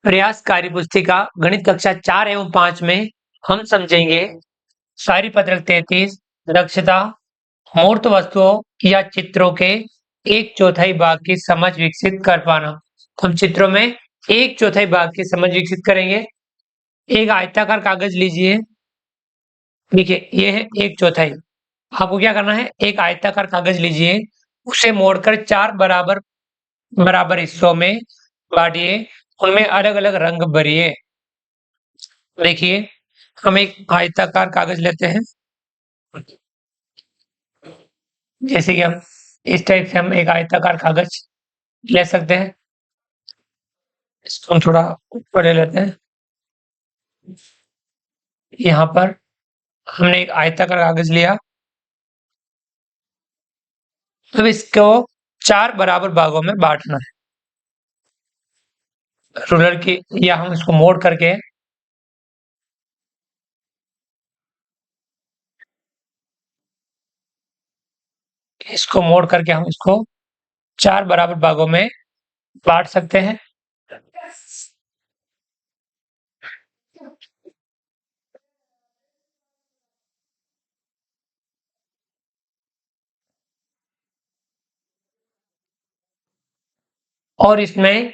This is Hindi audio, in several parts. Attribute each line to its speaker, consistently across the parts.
Speaker 1: प्रयास कार्य पुस्तिका गणित कक्षा 4 एवं 5 में हम समझेंगे कार्यपत्रक 33 दक्षता मूर्त वस्तुओं या चित्रों के 1/4 भाग की समझ विकसित कर पाना। हम चित्रों में 1/4 भाग की समझ विकसित करेंगे। एक आयताकार कागज लीजिए। देखिए ये है 1/4। आपको क्या करना है, एक आयताकार कागज लीजिए, उसे मोड़कर 4 बराबर बराबर हिस्सों में बांटिए, उनमें अलग अलग रंग भरिए। देखिए हम एक आयताकार कागज लेते हैं, जैसे कि हम इस टाइप से हम एक आयताकार कागज ले सकते हैं। इसको हम थोड़ा ऊपर ले लेते हैं। यहाँ पर हमने एक आयताकार कागज लिया। अब इसको 4 बराबर भागों में बांटना है। रूलर की या हम इसको मोड़ करके हम इसको 4 बराबर भागों में बांट सकते हैं। और इसमें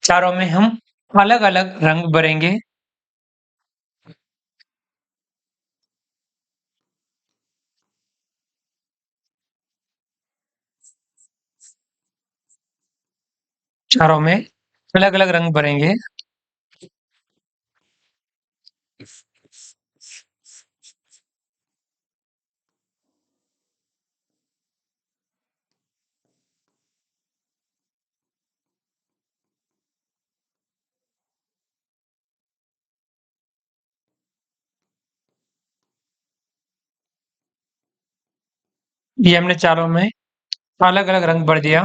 Speaker 1: चारों में हम अलग अलग रंग भरेंगे। चारों में अलग अलग रंग भरेंगे। ये हमने चारों में अलग अलग रंग भर दिया।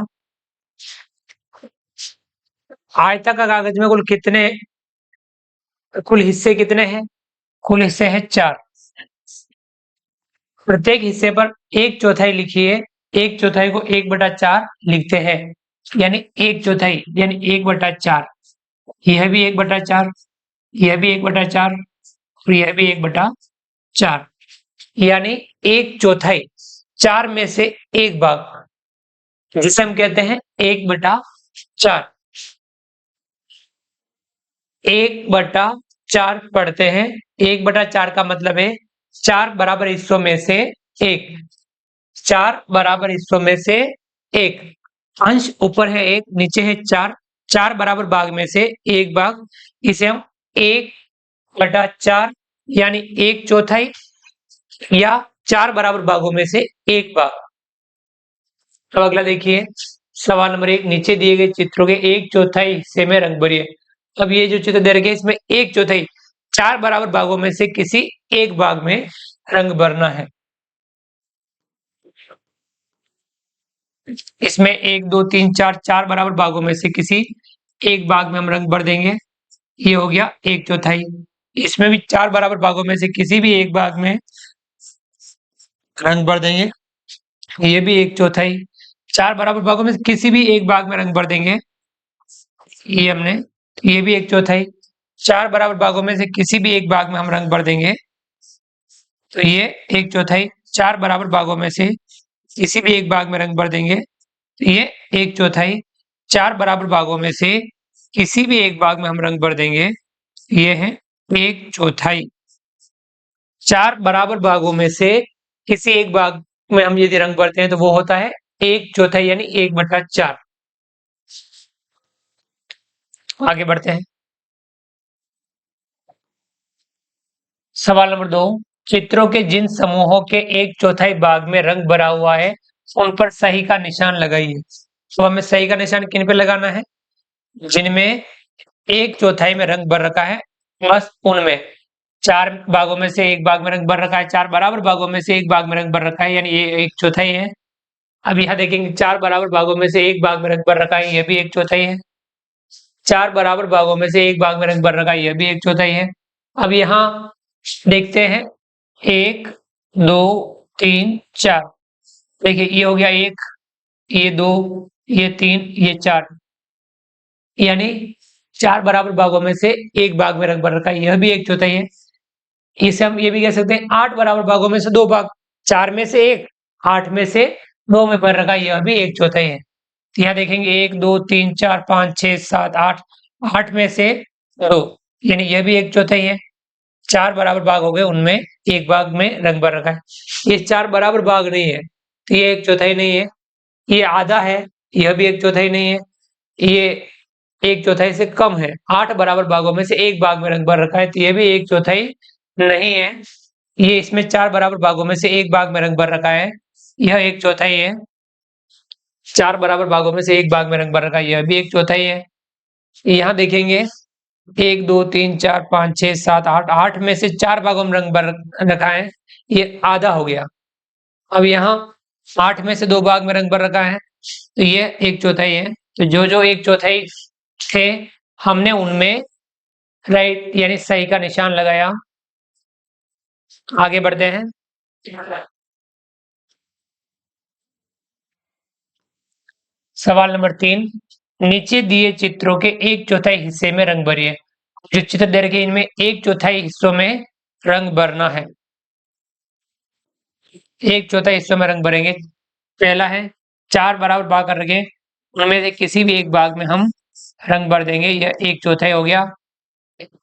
Speaker 1: आयताकार कागज में कुल हिस्से कितने हैं? कुल हिस्से हैं 4। प्रत्येक हिस्से पर 1/4 लिखिए। 1/4 को 1/4 लिखते हैं, यानी 1/4 यानी 1/4। यह भी 1/4, यह भी 1/4 और यह भी 1/4, यानी 1/4 4 में से 1 भाग, जिसे हम कहते हैं 1/4। 1/4 पढ़ते हैं। 1/4 का मतलब है 4 बराबर हिस्सों में से 1। 4 बराबर हिस्सों में से 1। अंश ऊपर है 1, नीचे है 4। 4 बराबर भाग में से 1 भाग, इसे हम 1/4 यानी 1/4 या 4 बराबर भागों में से 1 भाग। अब अगला देखिए सवाल नंबर 1, नीचे दिए गए चित्रों के 1/4 हिस्से में रंग भरिए। अब ये जो चित्र दे रखे इसमें 1/4 4 बराबर भागों में से किसी एक भाग में रंग भरना है। इसमें 1 2 3 4 4 बराबर भागों में से किसी एक भाग में हम रंग भर देंगे। ये हो गया 1/4। इसमें भी 4 बराबर भागों में से किसी भी एक भाग में रंग भर देंगे। ये भी 1/4। 4 बराबर भागों में से किसी भी एक भाग में रंग भर देंगे। ये भी 1/4। 4 बराबर भागों में से किसी भी एक भाग में हम रंग भर देंगे, तो ये 1/4। 4 बराबर भागों में से किसी भी एक भाग में रंग भर देंगे, तो ये 1/4। 4 बराबर भागों में से किसी भी एक भाग में हम रंग भर देंगे, ये है 1/4। 4 बराबर भागों में से किसी एक भाग में हम यदि रंग भरते हैं तो वो होता है 1/4 यानी 1/4। आगे बढ़ते हैं। सवाल नंबर 2, चित्रों के जिन समूहों के 1/4 भाग में रंग भरा हुआ है उन पर सही का निशान लगाइए। तो हमें सही का निशान किन पे लगाना है? जिनमें 1/4 में रंग भर रखा है, बस उनमें। 4 भागों में से एक भाग में रंग भर रखा है, 4 बराबर भागों में से एक भाग में रंग भर रखा है, यानी ये 1/4 है। अब यहाँ देखेंगे 4 बराबर भागों में से एक भाग में रंग भर रखा है, ये भी 1/4 है। 4 बराबर भागों में से एक भाग में रंग भर रखा है, ये भी 1/4 है। अब यहाँ देखते हैं 1 2 3 4। देखिए ये हो गया 1, ये 2, ये 3, ये 4, यानी 4 बराबर भागों में से एक भाग में रंग भर रखा है, यह भी 1/4 है। इसे हम ये भी कह सकते हैं 8 बराबर भागों में से 2 भाग, 4 में से 1, 8 में से 2 में भर रखा है, यह भी 1/4 है। तो यहाँ देखेंगे 1 2 3 4 5 6 7 8, 8 में से 2, यानी यह भी 1/4 है। 4 बराबर भाग हो गए, उनमें एक भाग में रंग भर रखा है। ये 4 बराबर भाग नहीं है, तो ये 1/4 नहीं है। ये आधा है, यह भी 1/4 नहीं है। ये 1/4 से कम है, 8 बराबर भागों में से एक भाग में रंग भर रखा है, तो ये भी 1/4 नहीं है। ये इसमें 4 बराबर भागों में से एक भाग में रंग भर रखा है, यह 1/4 है। 4 बराबर भागों में से एक भाग में रंग भर रखा है, यह भी 1/4 है। यहाँ देखेंगे 1 2 3 4 5 6 7 8, 8 में से 4 भागों में रंग भर रखा है, ये आधा हो गया। अब यहाँ 8 में से 2 भाग में रंग भर रखा है, तो ये 1/4 है। तो जो जो 1/4 थे, हमने उनमें राइट यानी सही का निशान लगाया। आगे बढ़ते हैं। सवाल नंबर 3, नीचे दिए चित्रों के 1/4 हिस्से में रंग भरिए। जो चित्र दे रखे इनमें 1/4 हिस्सों में रंग भरना है। 1/4 हिस्सों में रंग भरेंगे। पहला है 4 बराबर भाग कर रखे, उनमें से किसी भी एक भाग में हम रंग भर देंगे, यह 1/4 हो गया।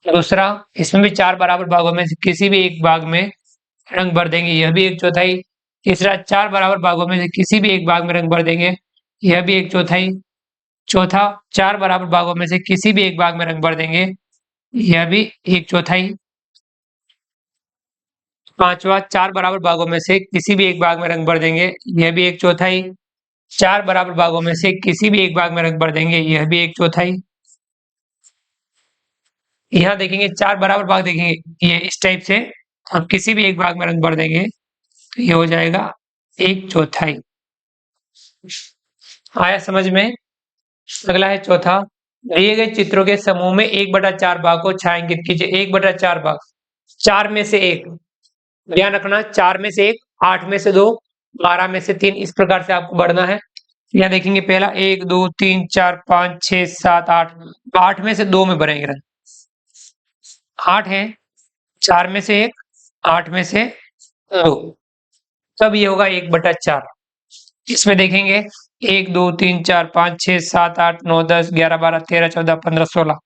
Speaker 1: दूसरा, इसमें भी 4 बराबर भागों में से किसी भी एक भाग में रंग भर देंगे, यह भी 1/4। तीसरा, 4 बराबर भागों में से किसी भी एक भाग में रंग भर देंगे, यह भी 1/4। चौथा, 4 बराबर भागों में से किसी भी एक भाग में रंग भर देंगे, यह भी 1/4। पांचवा, 4 बराबर भागों में से किसी भी एक भाग में रंग भर देंगे, यह भी 1/4। 4 बराबर भागों में से किसी भी एक भाग में रंग भर देंगे, यह भी 1/4। यहाँ देखेंगे 4 बराबर भाग देखेंगे, ये इस टाइप से हम किसी भी एक भाग में रंग भर देंगे, तो ये हो जाएगा 1/4। आया समझ में। अगला है चौथा, दिए गए चित्रों के समूह में 1/4 भाग को छायांकित कीजिए। 1/4 भाग, 4 में से 1, ध्यान रखना 4 में से 1, 8 में से 2, 12 में से 3, इस प्रकार से आपको बढ़ना है। यहाँ देखेंगे पहला 1 2 3 4 5 6 7 8, 8 में से 2 में भरेंगे रंग। 8 है, 4 में से 1, 8 में से 2, तब ये होगा 1/4। इसमें देखेंगे 1 2 3 4 5 6 7 8 9 10 11 12 13 14 15 16,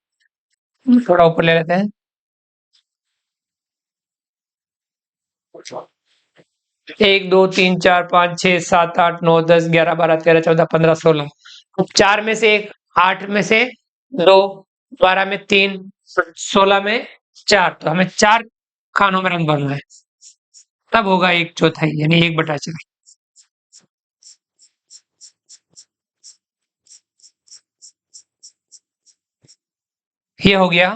Speaker 1: थोड़ा ऊपर ले लेते हैं। 1 2 3 4 5 6 7 8 9 10 11 12 13 14 15 16। 4 में से 1, 8 में से 2, 12 में 3, 16 में 4, तो हमें 4 खानों में रंग भरना है, तब होगा 1/4 यानी 1/4। ये हो गया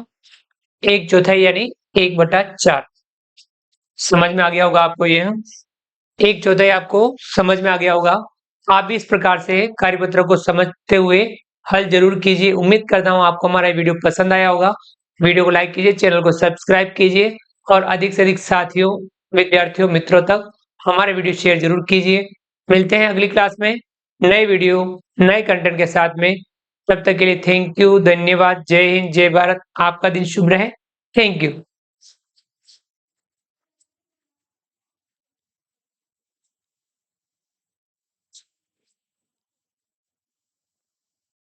Speaker 1: 1/4 यानी 1/4। समझ में आ गया होगा आपको ये। 1/4 आपको समझ में आ गया होगा। आप भी इस प्रकार से कार्यपत्र को समझते हुए हल जरूर कीजिए। उम्मीद करता हूँ आपको हमारा वीडियो पसंद आया होगा। वीडियो को लाइक कीजिए, चैनल को सब्सक्राइब कीजिए और अधिक से अधिक साथियों, विद्यार्थियों, मित्रों तक हमारे वीडियो शेयर जरूर कीजिए। मिलते हैं अगली क्लास में नए वीडियो, नए कंटेंट के साथ में। तब तक के लिए थैंक यू, धन्यवाद, जय हिंद, जय भारत। आपका दिन शुभ रहे। Thank you.